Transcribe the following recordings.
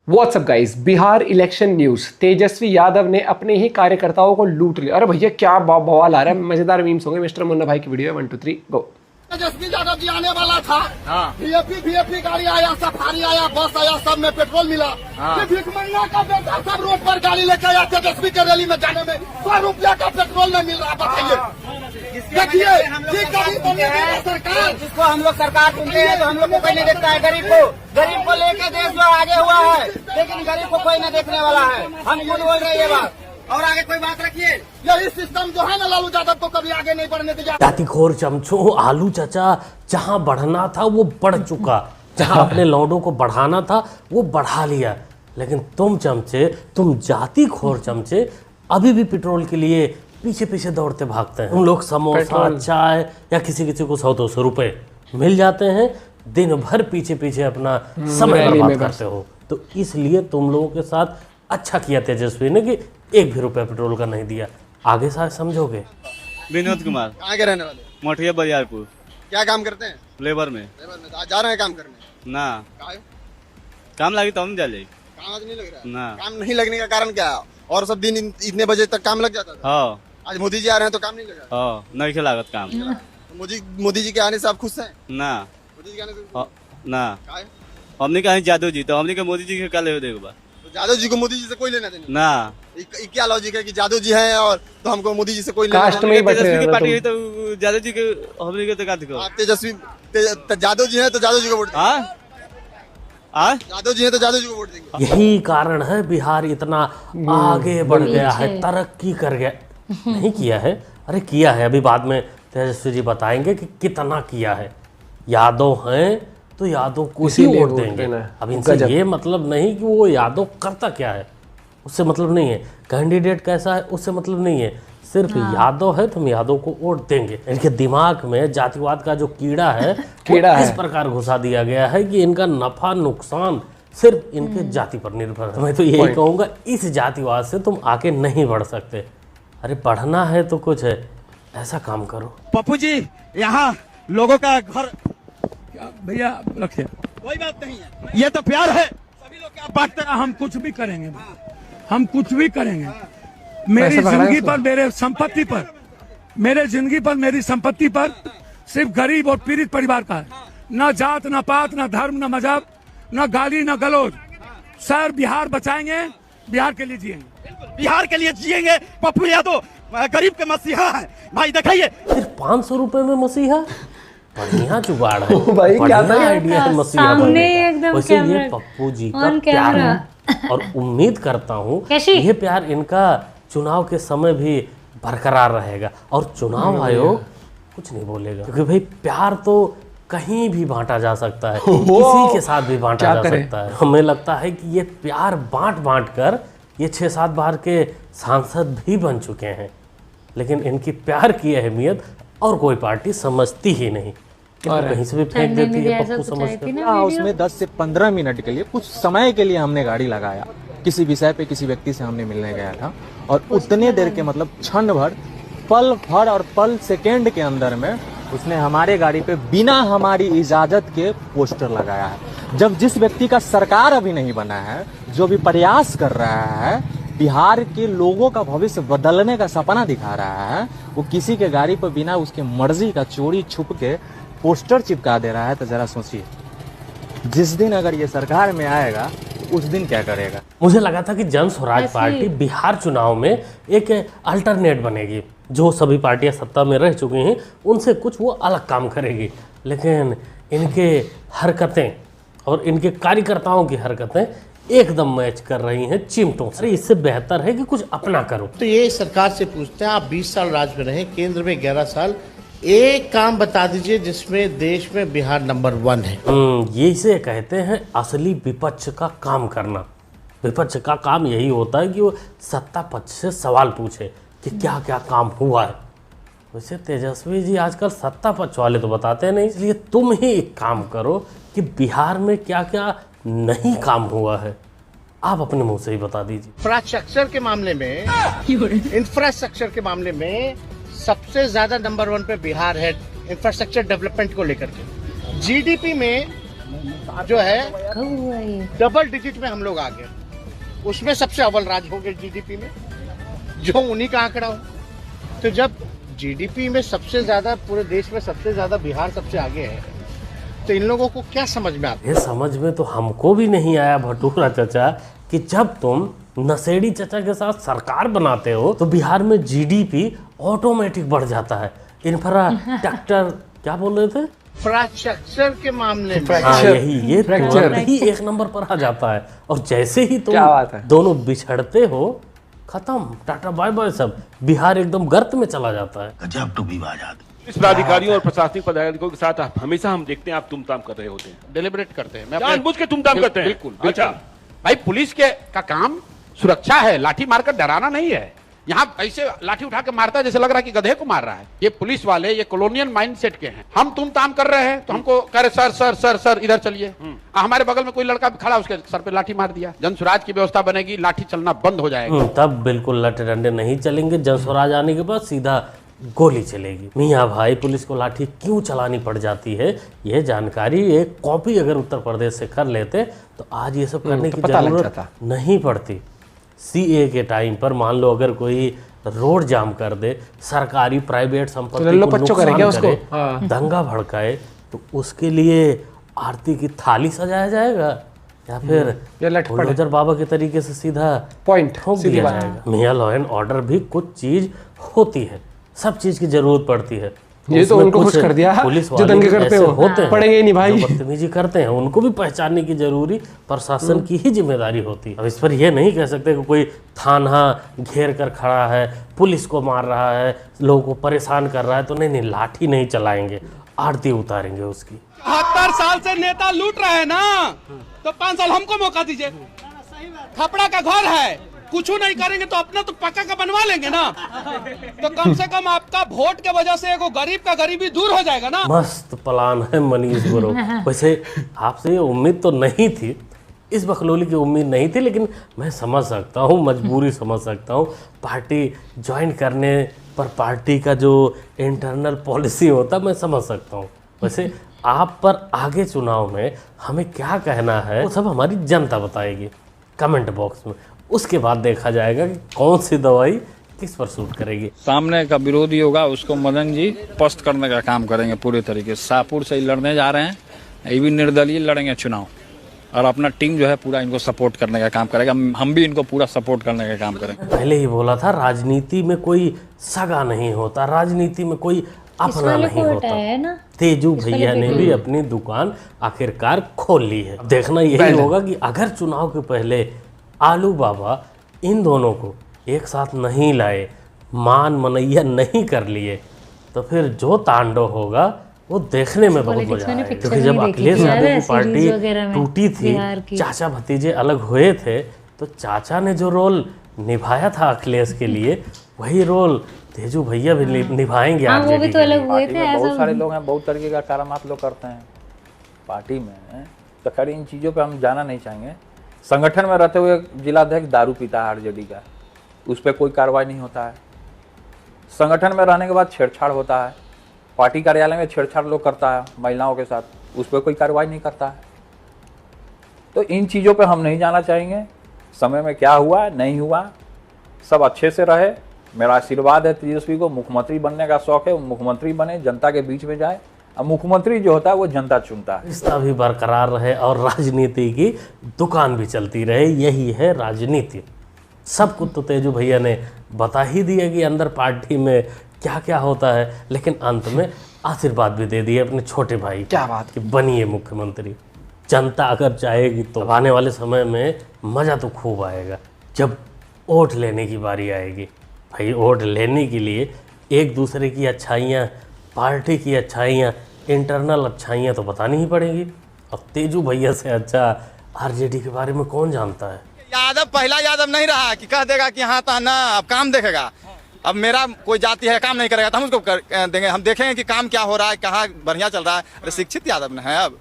WhatsApp guys, Bihar election news. Tejashwi Yadav ने अपने ही कार्यकर्ताओं को लूट लिया। अरे भैया क्या बवाल आ रहा है, मजेदार मीम्स होंगे। मिस्टर मुन्ना भाई की वीडियो है 1 2 3 गो। तेजस्वी यादव जी आने वाला था। वीएपी गाड़ी आया, सफारी आया, बस आया, सब में पेट्रोल मिला। भिखमंगा का बेटा सब रोड पर गाड़ी लेकर आया। तेजस्वी के रैली में जाने में 100 रुपया का पेट्रोल नहीं मिल रहा। बताइए, देखिए सरकार जिसको हम लोग सरकार चुनते हैं तो हम लोग को कोई नहीं देखता है। गरीब को लेकर देश जो आगे हुआ है, लेकिन गरीब को कोई नहीं देखने वाला है। हम खुद बोल रहे हैं ये बात। और आगे कोई बात रखिए, यही सिस्टम जो है ना, लालू यादव को कभी आगे नहीं बढ़ने दिया। जातिखोर चमचों, आलू चचा जहां बढ़ना था वो बढ़ चुका, जहां अपने लौंडों को बढ़ाना था वो बढ़ा लिया। लेकिन तुम चमचे, तुम जातिखोर चमचे अभी भी पेट्रोल के लिए पीछे पीछे दौड़ते भागते हैं। तुम लोग समोसा, चाय या किसी किसी को 100-200 रुपए मिल जाते हैं, दिन भर पीछे पीछे अपना समय बर्बाद करते हो। तो इसलिए तुम लोगों के साथ अच्छा किया तेजस्वी ने कि 1 भी रुपया पेट्रोल का नहीं दिया। आगे शायद समझोगे। विनोद कुमार, कहाँ के रहने वाले? मोठिया बरियारपुर। क्या काम करते हैं? लेबर में। आज जा रहे हैं काम करने? ना काहे? काम लगी तो हम जा जाए। काम आज नहीं लग रहा है? ना। काम नहीं लगने का कारण क्या है? और सब दिन इतने बजे तक काम लग जाता था। हाँ आज मोदी जी आ रहे हैं तो काम नहीं लगा। हाँ, नहीं के लागत काम। तो मोदी जी के आने से आप खुश हैं? ना। मोदी जी के आने से हाँ, ना। काहे? हमने कहा जादव जी, तो हमने कहा मोदी जी के कल हो देगा। तो जादव जी को मोदी जी से कोई लेना देना? ना। क्या लॉजिक है कि जादव जी हैं और तो हमको मोदी जी से कोई लेना कास्ट में ही बट तेजस्वी की पार्टी है रहे तो जादव जी के हमने के तो का दिखो। आप तेजस्वी जादव जी हैं तो जादव जी को वोट देंगे। हाँ, जादव जी हैं तो जादव जी को वोट देंगे। यही कारण है बिहार इतना आगे बढ़ गया है, तरक्की कर गया। नहीं किया है, अरे किया है। अभी बाद में तेजस्वी जी बताएंगे कि कितना किया है। यादव हैं तो यादव को ही वोट देंगे। अब इनसे ये मतलब नहीं कि वो यादव करता क्या है, उससे मतलब नहीं है। कैंडिडेट कैसा है उससे मतलब नहीं है। सिर्फ यादव है तो हम यादव को वोट देंगे। इनके दिमाग में जातिवाद का जो कीड़ा है इस प्रकार घुसा दिया गया है कि इनका नफा नुकसान सिर्फ इनके जाति पर निर्भर है। मैं तो यही कहूँगा, इस जातिवाद से तुम आगे नहीं बढ़ सकते। अरे बढ़ना है तो कुछ है ऐसा काम करो। पप्पू जी, यहाँ लोगों का घर भैया रखिए, कोई बात नहीं है, ये तो प्यार है। सभी लोग क्या बांटते हैं, हम कुछ भी करेंगे, हम कुछ भी करेंगे। मेरी जिंदगी पर, मेरे संपत्ति पर, मेरे जिंदगी पर, मेरी संपत्ति पर सिर्फ गरीब और पीड़ित परिवार का है। न जात, न पात, न धर्म, न मजहब, न गाली, न गलौज। सर बिहार बचाएंगे, बिहार के लिए जिएंगे, बिहार के लिए जिएंगे। पप्पू यादव गरीब के मसीहा है भाई। दिखाइए, सिर्फ 500 रुपए में मसीहा, बढ़िया जुगाड़ है। भाई क्या आइडिया है मसीहा बनने का। वैसे ये पप्पू जी का प्यार है और उम्मीद करता हूँ ये प्यार इनका चुनाव के समय भी बरकरार रहेगा और चुनाव आयोग कुछ नहीं बोलेगा, क्योंकि भाई प्यार तो कहीं भी बांटा जा सकता है, किसी के साथ भी बांटा जा सकता है। हमें लगता है कि ये प्यार बांट बांट कर ये 6-7 बार के सांसद भी बन चुके हैं, लेकिन इनकी प्यार की अहमियत और कोई पार्टी समझती ही नहीं। कहीं से भी फेंक देती है पप्पू समझते। उसमें 10 से 15 मिनट के लिए, कुछ समय के लिए हमने गाड़ी लगाया। किसी विषय पे किसी व्यक्ति से हमने मिलने गया था और उतने देर के मतलब क्षण भर, पल भर और पल सेकेंड के अंदर में उसने हमारे गाड़ी पे बिना हमारी इजाजत के पोस्टर लगाया है। जब जिस व्यक्ति का सरकार अभी नहीं बना है, जो भी प्रयास कर रहा है, बिहार के लोगों का भविष्य बदलने का सपना दिखा रहा है, वो किसी के गाड़ी पर बिना उसके मर्जी का चोरी छुप के पोस्टर चिपका दे रहा है, तो जरा सोचिए जिस दिन अगर ये सरकार में आएगा उस दिन क्या करेगा। मुझे लगा था कि जन स्वराज पार्टी बिहार चुनाव में एक अल्टरनेट बनेगी, जो सभी पार्टियां सत्ता में रह चुकी हैं उनसे कुछ वो अलग काम करेगी, लेकिन इनके हरकतें और इनके कार्यकर्ताओं की हरकतें एकदम मैच कर रही हैं चिमटों से। इससे बेहतर है कि कुछ अपना करो। तो ये सरकार से पूछते हैं, आप 20 साल राज में रहे, केंद्र में 11 साल, एक काम बता दीजिए जिसमें देश में बिहार नंबर 1 है। ये इसे कहते हैं असली विपक्ष का काम करना। विपक्ष का काम यही होता है कि वो सत्ता पक्ष से सवाल पूछे कि क्या क्या काम हुआ है। वैसे तेजस्वी जी आजकल सत्ता पक्ष वाले तो बताते नहीं, इसलिए तुम ही एक काम करो कि बिहार में क्या क्या नहीं काम हुआ है, आप अपने मुंह से ही बता दीजिए। इंफ्रास्ट्रक्चर के मामले में सबसे ज्यादा नंबर 1 पे बिहार है इंफ्रास्ट्रक्चर डेवलपमेंट को लेकर के। जीडीपी में जो है डबल डिजिट में हम लोग आ गए, उसमें सबसे अव्वल राज्य हो गए जीडीपी में, जो उन्हीं का आंकड़ा हो। तो जब जीडीपी में सबसे ज्यादा पूरे देश में सबसे ज्यादा बिहार सबसे आगे है, तो इन लोगों को क्या समझ में आता है? ये समझ में तो हमको भी नहीं आया भटूरा चाचा कि जब तुम नशेड़ी चाचा के साथ सरकार बनाते हो तो बिहार में जीडीपी ऑटोमेटिक बढ़ जाता है। इंफ्रास्ट्रक्चर क्या बोल रहे थे, इंफ्रास्ट्रक्चर के मामले में हाँ यही, ये तुरंत ही एक नंबर पर आ जाता है। और जैसे ही तुम दोनों बिछड़ते हो, खत्म, टाटा बाय बाय सब, बिहार एकदम गर्त में चला जाता है। गजब टू भी बात। इस प्राधिकारियों और प्रशासनिक पदाधिकारियों के साथ हमेशा हम देखते हैं आप तुमताम कर रहे होते हैं, डिलिबरेट करते हैं, जानबूझ के तुमताम करते हैं। बिल्कुल। अच्छा भाई पुलिस के का काम सुरक्षा है, लाठी मारकर डराना नहीं है। यहाँ ऐसे लाठी उठा के मारता है जैसे लग रहा है कि गधे को मार रहा है। ये पुलिस वाले ये कॉलोनियल माइंडसेट के हैं। हम तुम ताम कर रहे हैं तो हमको कह रहे सर सर सर सर इधर चलिए। हमारे बगल में कोई लड़का खड़ा, उसके सर पे लाठी मार दिया। जन स्वराज की व्यवस्था बनेगी, लाठी चलना बंद हो जाएगा। तब बिल्कुल लटे डंडे नहीं चलेंगे। जन स्वराज आने के बाद सीधा गोली चलेगी। मियाँ भाई पुलिस को लाठी क्यों चलानी पड़ जाती है, यह जानकारी एक कॉपी अगर उत्तर प्रदेश से कर लेते तो आज ये सब करने की जरूरत नहीं पड़ती। सीए के टाइम पर मान लो अगर कोई रोड जाम कर दे, सरकारी प्राइवेट संपत्ति को नुकसान करे, दंगा भड़काए, तो उसके लिए आरती की थाली सजाया जाएगा या फिर बुलडोजर बाबा के तरीके से सीधा पॉइंट ठोक दिया जाएगा। मियाँ लॉ एंड ऑर्डर भी कुछ चीज होती है, सब चीज की जरूरत पड़ती है। ये तो उनको खुश कर दिया, पुलिस जो दंगे करते हो होते हैं, पड़ेंगे नहीं भाई, जो बदतमीजी करते हैं उनको भी पहचानने की जरूरी प्रशासन की ही जिम्मेदारी होती है। अब इस पर यह नहीं कह सकते कि कोई थाना घेर कर खड़ा है, पुलिस को मार रहा है, लोगों को परेशान कर रहा है, तो नहीं, लाठी नहीं चलाएंगे, आरती उतारेंगे उसकी। 70 साल से नेता लूट रहे हैं ना, तो 5 साल हमको मौका दीजिए। खपड़ा का घर है, कुछ नहीं करेंगे तो अपना तो पक्का का बनवा लेंगे ना, तो कम से कम आपका वोट के वजह से एगो गरीब का गरीबी दूर हो जाएगा ना। मस्त प्लान है मनीष गुरु। वैसे आपसे ये उम्मीद तो नहीं थी, इस बखलौली की उम्मीद नहीं थी, लेकिन मैं समझ सकता हूँ, मजबूरी समझ सकता हूँ। पार्टी ज्वाइन करने पर पार्टी का जो इंटरनल पॉलिसी होता मैं समझ सकता हूँ। वैसे आप पर आगे चुनाव में हमें क्या कहना है वो सब हमारी जनता बताएगी कमेंट बॉक्स में। उसके बाद देखा जाएगा कि कौन सी दवाई किस पर सूट करेगी। सामने का विरोधी होगा उसको मदन जी पस्त करने का काम करेंगे पूरे तरीके से। शाहपुर से लड़ने जा रहे हैं, ये भी निर्दलीय लड़ेंगे चुनाव, और अपना टीम जो है पूरा इनको सपोर्ट करने का काम करेगा। हम भी इनको पूरा सपोर्ट करने का काम करेंगे। पहले ही बोला था, राजनीति में कोई सगा नहीं होता, राजनीति में कोई अपना नहीं होता है ना। तेजू भैया ने भी अपनी दुकान आखिरकार खोल ली है। देखना यही होगा कि अगर चुनाव के पहले आलू बाबा इन दोनों को एक साथ नहीं लाए, मान मनैया नहीं कर लिए, तो फिर जो तांडव होगा वो देखने में बहुत मजा आएगा। क्योंकि जब अखिलेश यादव की पार्टी टूटी थी, चाचा भतीजे अलग हुए थे, तो चाचा ने जो रोल निभाया था अखिलेश के लिए, वही रोल तेजू भैया भी निभाएंगे। वो भी तो अलग हुए थे। बहुत सारे लोग हैं, बहुत तरीके का करामात लोग करते हैं पार्टी में, तो खैर इन चीज़ों पे हम जाना नहीं चाहेंगे। संगठन में रहते हुए जिलाध्यक्ष दारू पीता है आरजेडी का, उस पर कोई कार्रवाई नहीं होता है। संगठन में रहने के बाद छेड़छाड़ होता है, पार्टी कार्यालय में छेड़छाड़ लोग करता है महिलाओं के साथ, उस पर कोई कार्रवाई नहीं करता है। तो इन चीज़ों पे हम नहीं जाना चाहेंगे। समय में क्या हुआ नहीं हुआ, सब अच्छे से रहे। मेरा आशीर्वाद है तेजस्वी को, मुख्यमंत्री बनने का शौक है, वो मुख्यमंत्री बने, जनता के बीच में जाए। अब मुख्यमंत्री जो होता है वो जनता चुनता है। रिश्ता भी बरकरार रहे और राजनीति की दुकान भी चलती रहे, यही है राजनीति। सब कुछ तो तेजू भैया ने बता ही दिया कि अंदर पार्टी में क्या क्या होता है, लेकिन अंत में आशीर्वाद भी दे दिए अपने छोटे भाई। क्या बात कि बनिए मुख्यमंत्री। जनता अगर चाहेगी तो आने वाले समय में मज़ा तो खूब आएगा जब वोट लेने की बारी आएगी। भाई वोट लेने के लिए एक दूसरे की अच्छाइयाँ, पार्टी की अच्छाइयाँ, इंटरनल अच्छाइयाँ तो बतानी ही पड़ेगी। अब तेजू भैया से अच्छा आरजेडी के बारे में कौन जानता है। यादव पहला यादव नहीं रहा कि कह देगा कि हाँ था ना, अब काम देखेगा। अब मेरा कोई जाति है काम नहीं करेगा तो हम उसको देंगे, हम देखेंगे कि काम क्या हो रहा है, कहाँ बढ़िया चल रहा है। अरे शिक्षित यादव न है, अब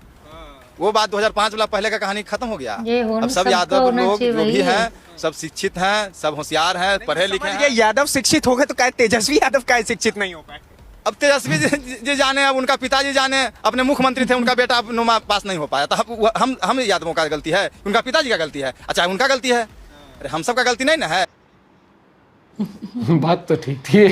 वो बात 2005 वाला पहले का कहानी खत्म हो गया। अब सब यादव लोग जो भी हैं सब शिक्षित हैं, सब होशियार हैं, पढ़े लिखे हैं। यादव शिक्षित हो गए तो क्या तेजस्वी यादव क्या शिक्षित नहीं हो पाए? अब तेजस्वी जी जाने, अब उनका पिताजी जाने, अपने मुख्यमंत्री थे, उनका बेटा अब नुमा पास नहीं हो पाया, तो हम यादवों का गलती है, उनका पिताजी का गलती है? अच्छा, उनका गलती है, अरे हम सब का गलती नहीं ना है। बात तो ठीक थी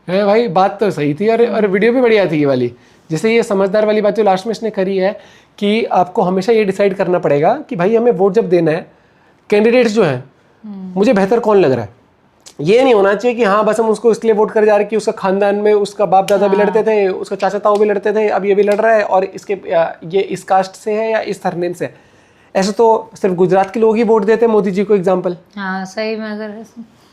है भाई, बात तो सही थी। और वीडियो भी बढ़िया थी ये वाली। जैसे ये समझदार वाली बात जो लास्ट में इसने करी है कि आपको हमेशा ये डिसाइड करना पड़ेगा कि भाई हमें वोट जब देना है, कैंडिडेट्स जो हैं मुझे बेहतर कौन लग रहा है। ये नहीं होना चाहिए कि हाँ बस हम उसको इसलिए वोट कर जा रहे हैं कि उसका खानदान में उसका बाप दादा भी लड़ते थे, उसका चाचा ताऊ भी लड़ते थे, अब ये भी लड़ रहा है और इसके ये इस कास्ट से है या इस सरनेम से। ऐसे तो सिर्फ गुजरात के लोग ही वोट देते हैं मोदी जी को एग्जाम्पल। हाँ सही में, अगर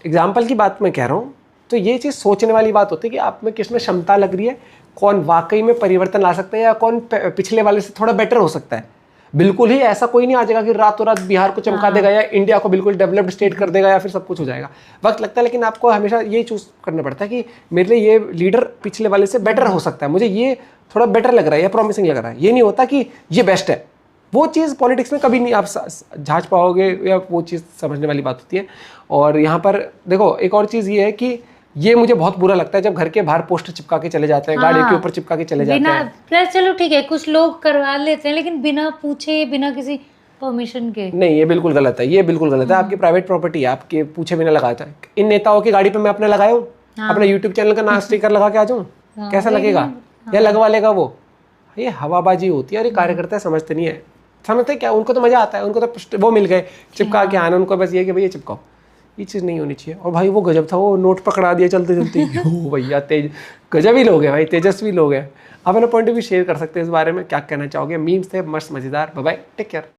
एग्जाम्पल की बात मैं कह रहा हूँ तो ये चीज़ सोचने वाली बात होती है कि आप में किस में क्षमता लग रही है, कौन वाकई में परिवर्तन ला सकता है या कौन पिछले वाले से थोड़ा बेटर हो सकता है। बिल्कुल ही ऐसा कोई नहीं आ जाएगा कि रातों रात बिहार को चमका देगा या इंडिया को बिल्कुल डेवलप्ड स्टेट कर देगा या फिर सब कुछ हो जाएगा, वक्त लगता है। लेकिन आपको हमेशा ये चूज करना पड़ता है कि मेरे लिए ये लीडर पिछले वाले से बेटर हो सकता है, मुझे ये थोड़ा बेटर लग रहा है या प्रॉमिसिंग लग रहा है। ये नहीं होता कि ये बेस्ट है, वो चीज़ पॉलिटिक्स में कभी नहीं आप झाँच पाओगे या वो चीज़ समझने वाली बात होती है। और यहाँ पर देखो एक और चीज़ ये है कि ये मुझे बहुत बुरा लगता है जब घर के बाहर पोस्टर चिपका के चले जाते हैं, गाड़ी के ऊपर चिपका के चले जाते हैं। प्लस चलो ठीक है कुछ लोग करवा लेते हैं लेकिन बिना पूछे, बिना किसी परमिशन के। नहीं, ये बिल्कुल गलत है, ये बिल्कुल गलत है। आपकी प्राइवेट प्रॉपर्टी है, आपके पूछे बिना लगाता है। इन नेताओं की गाड़ी पे मैं अपने लगाया हूँ, अपना यूट्यूब चैनल का नाम स्टिकर लगा के आ जाऊँ, कैसा लगेगा? या लगवा लेगा वो? ये हवाबाजी होती है और ये कार्यकर्ता समझते नहीं है। समझते क्या, उनको तो मजा आता है, उनको तो वो मिल गए चिपका के आना, उनको बस ये कि भैया चिपकाओ। ये चीज़ नहीं होनी चाहिए। और भाई वो गजब था, वो नोट पकड़ा दिया चलते चलते। ओ भैया गजब ही लोग हैं भाई, तेजस्वी लोग हैं। आप अपना पॉइंट ऑफ व्यू शेयर कर सकते हैं इस बारे में, क्या कहना चाहोगे? मीम्स थे मस्त मज़ेदार। Bye bye, take care.